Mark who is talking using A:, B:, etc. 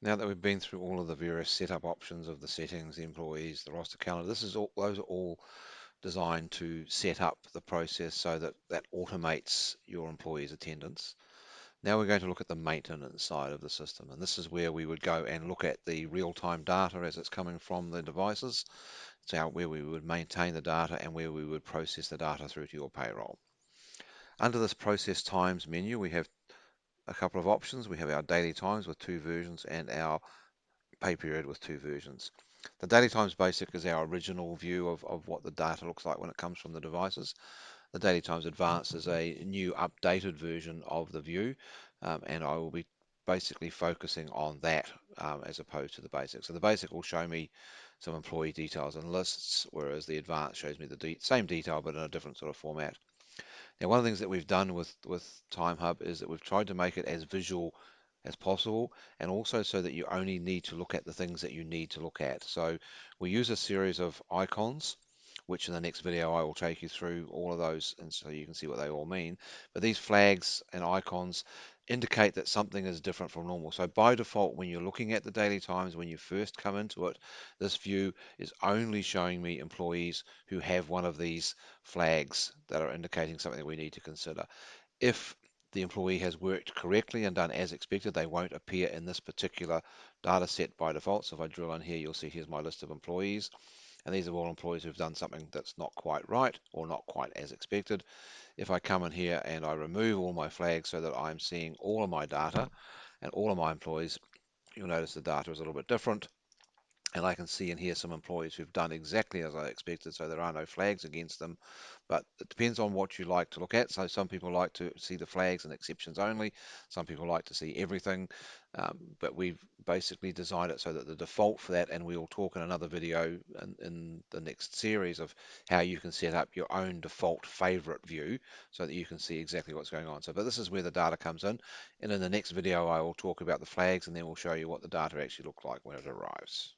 A: Now that we've been through all of the various setup options of the settings, the employees, the roster calendar, those are all designed to set up the process so that that automates your employees' attendance. Now we're going to look at the maintenance side of the system, and this is where we would go and look at the real-time data as it's coming from the devices, so where we would maintain the data and where we would process the data through to your payroll. Under this process times menu, we have a couple of options. We have our daily times with two versions and our pay period with two versions. The daily times basic is our original view of what the data looks like when it comes from the devices. The daily times advanced is a new updated version of the view, and I will be basically focusing on that as opposed to the basic. So the basic will show me some employee details and lists, whereas the advanced shows me the same detail but in a different sort of format. Now, one of the things that we've done with TimeHub is that we've tried to make it as visual as possible, and also so that you only need to look at the things that you need to look at. So we use a series of icons, which in the next video I will take you through all of those, and so you can see what they all mean. But these flags and icons indicate that something is different from normal. So by default, when you're looking at the daily times, when you first come into it, this view is only showing me employees who have one of these flags that are indicating something that we need to consider. If the employee has worked correctly and done as expected, they won't appear in this particular data set by default. So if I drill in here, you'll see here's my list of employees. And these are all employees who've done something that's not quite right or not quite as expected. If I come in here and I remove all my flags so that I'm seeing all of my data and all of my employees, you'll notice the data is a little bit different. And I can see in here some employees who've done exactly as I expected, so there are no flags against them. But it depends on what you like to look at. So some people like to see the flags and exceptions only. Some people like to see everything. But we've basically designed it so that the default for that, and we'll talk in another video in the next series of how you can set up your own default favorite view so that you can see exactly what's going on. So, but this is where the data comes in. And in the next video, I will talk about the flags, and then we'll show you what the data actually looks like when it arrives.